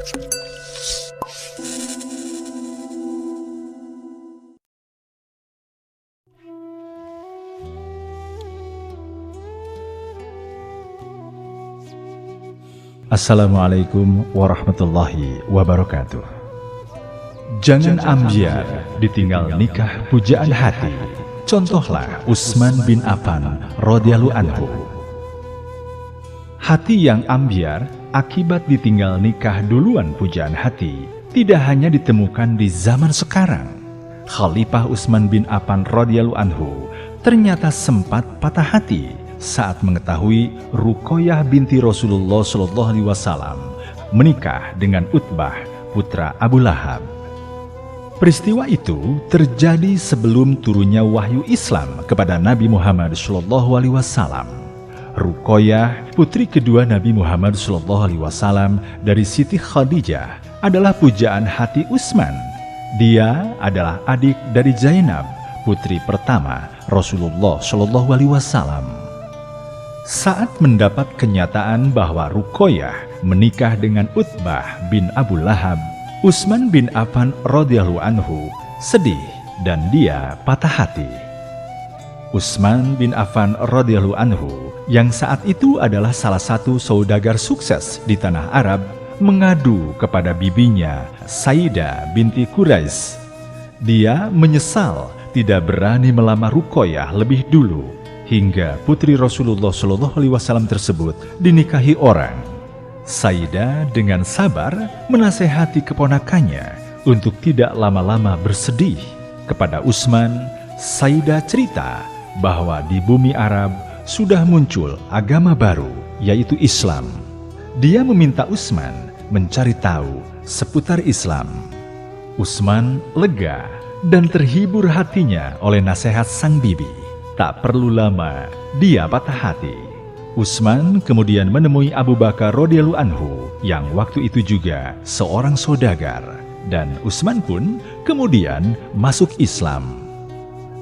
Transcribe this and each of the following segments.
Assalamualaikum warahmatullahi wabarakatuh. Jangan ambyar ditinggal nikah pujaan hati. Contohlah Utsman bin Affan radhiyallahu anhu. Hati yang ambyar akibat ditinggal nikah duluan pujaan hati tidak hanya ditemukan di zaman sekarang. Khalifah Utsman bin Affan radhiyallahu anhu ternyata sempat patah hati saat mengetahui Ruqayyah binti Rasulullah SAW menikah dengan Utbah, putra Abu Lahab. Peristiwa itu terjadi sebelum turunnya wahyu Islam kepada Nabi Muhammad SAW. Ruqayyah, putri kedua Nabi Muhammad SAW dari Siti Khadijah, adalah pujaan hati Utsman. Dia adalah adik dari Zainab, putri pertama Rasulullah SAW. Saat mendapat kenyataan bahwa Ruqayyah menikah dengan Utbah bin Abu Lahab, Utsman bin Affan radhiyallahu anhu sedih dan dia patah hati. Utsman bin Affan radhiyallahu anhu yang saat itu adalah salah satu saudagar sukses di tanah Arab mengadu kepada bibinya Sayyidah binti Quraisy. Dia menyesal tidak berani melamar Ruqayyah lebih dulu hingga putri Rasulullah SAW tersebut dinikahi orang. Sayyidah dengan sabar menasehati keponakannya untuk tidak lama-lama bersedih. Kepada Utsman, Sayyidah cerita bahwa di bumi Arab sudah muncul agama baru, yaitu Islam. Dia meminta Utsman mencari tahu seputar Islam. Utsman lega dan terhibur hatinya oleh nasihat sang bibi. Tak perlu lama, dia patah hati. Utsman kemudian menemui Abu Bakar radhiyallahu anhu yang waktu itu juga seorang saudagar. Dan Utsman pun kemudian masuk Islam.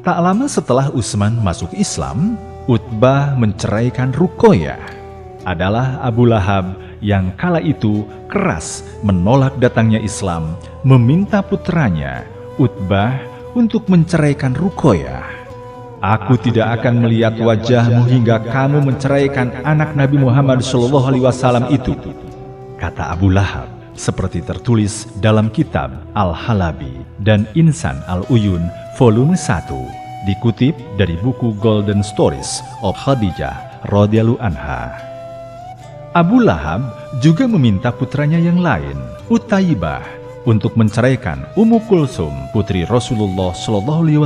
Tak lama setelah Utsman masuk Islam, Utbah menceraikan Ruqayyah. Adalah Abu Lahab yang kala itu keras menolak datangnya Islam, meminta putranya, Utbah, untuk menceraikan Ruqayyah. Aku tidak akan melihat wajahmu hingga kamu menceraikan anak Nabi Muhammad SAW itu, kata Abu Lahab, seperti tertulis dalam kitab Al-Halabi dan Insan Al-Uyun volume 1, dikutip dari buku Golden Stories of Khadijah radhiyallahu anha. Abu Lahab juga meminta putranya yang lain, Utaibah, untuk menceraikan Ummu Kulsum, putri Rasulullah SAW.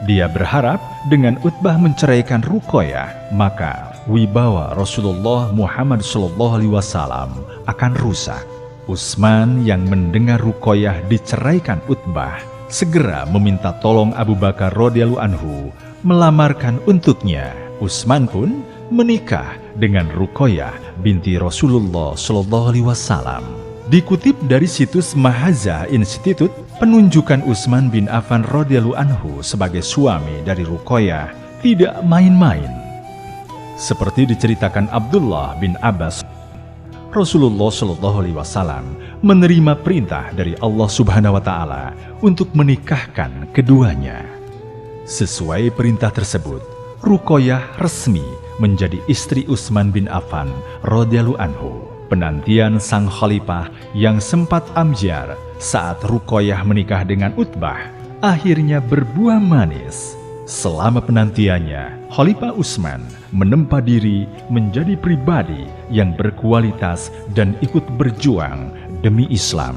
Dia berharap dengan Utbah menceraikan Ruqayyah, maka wibawa Rasulullah Muhammad SAW akan rusak. Utsman yang mendengar Ruqayyah diceraikan Utbah segera meminta tolong Abu Bakar radhiyallahu anhu melamarkan untuknya. Utsman pun menikah dengan Ruqayyah binti Rasulullah SAW. Dikutip dari situs Mahaza Institute, penunjukan Utsman bin Affan radhiyallahu anhu sebagai suami dari Ruqayyah tidak main-main. Seperti diceritakan Abdullah bin Abbas, Rasulullah SAW menerima perintah dari Allah Subhanahu wa Ta'ala untuk menikahkan keduanya. Sesuai perintah tersebut, Ruqayyah resmi menjadi istri Utsman bin Affan radhiyallahu anhu. Penantian sang khalifah yang sempat ambyar saat Ruqayyah menikah dengan Utbah akhirnya berbuah manis. Selama penantiannya, Khalifah Utsman menempa diri menjadi pribadi yang berkualitas dan ikut berjuang demi Islam.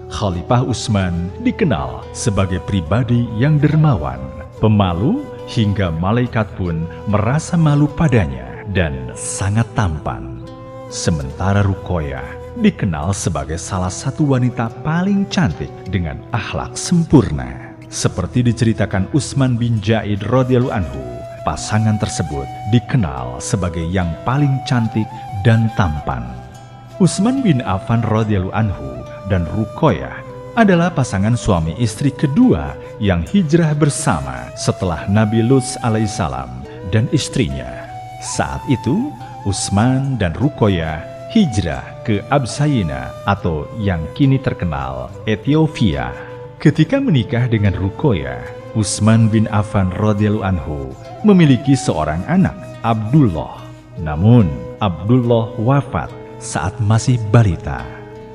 Khalifah Utsman dikenal sebagai pribadi yang dermawan, pemalu, hingga malaikat pun merasa malu padanya dan sangat tampan. Sementara Ruqayyah dikenal sebagai salah satu wanita paling cantik dengan akhlak sempurna. Seperti diceritakan Utsman bin Zaid radhiyallahu anhu, pasangan tersebut dikenal sebagai yang paling cantik dan tampan. Utsman bin Affan radhiyallahu anhu dan Ruqayyah adalah pasangan suami istri kedua yang hijrah bersama setelah Nabi Lut alaihissalam dan istrinya. Saat itu Utsman dan Ruqayyah hijrah ke Absayina atau yang kini terkenal Ethiopia. Ketika menikah dengan Ruqayyah, Utsman bin Affan radhiyallahu anhu memiliki seorang anak, Abdullah. Namun, Abdullah wafat saat masih balita.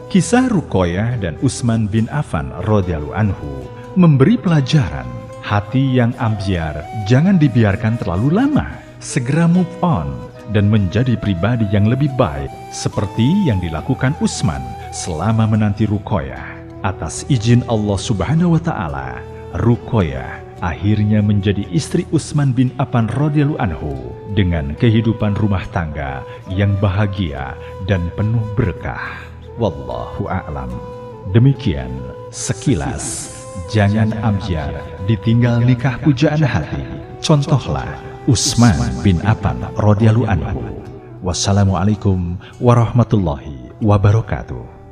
Kisah Ruqayyah dan Utsman bin Affan radhiyallahu anhu memberi pelajaran, hati yang ambyar jangan dibiarkan terlalu lama. Segera move on dan menjadi pribadi yang lebih baik seperti yang dilakukan Utsman selama menanti Ruqayyah. Atas izin Allah Subhanahu wa taala, Ruqayyah akhirnya menjadi istri Utsman bin Affan radhiyallahu anhu dengan kehidupan rumah tangga yang bahagia dan penuh berkah. Wallahu a'lam. Demikian sekilas. Jangan ambyar ditinggal nikah pujaan hati. Contohlah Utsman bin Affan radhiyallahu anhu. Wassalamualaikum warahmatullahi wabarakatuh.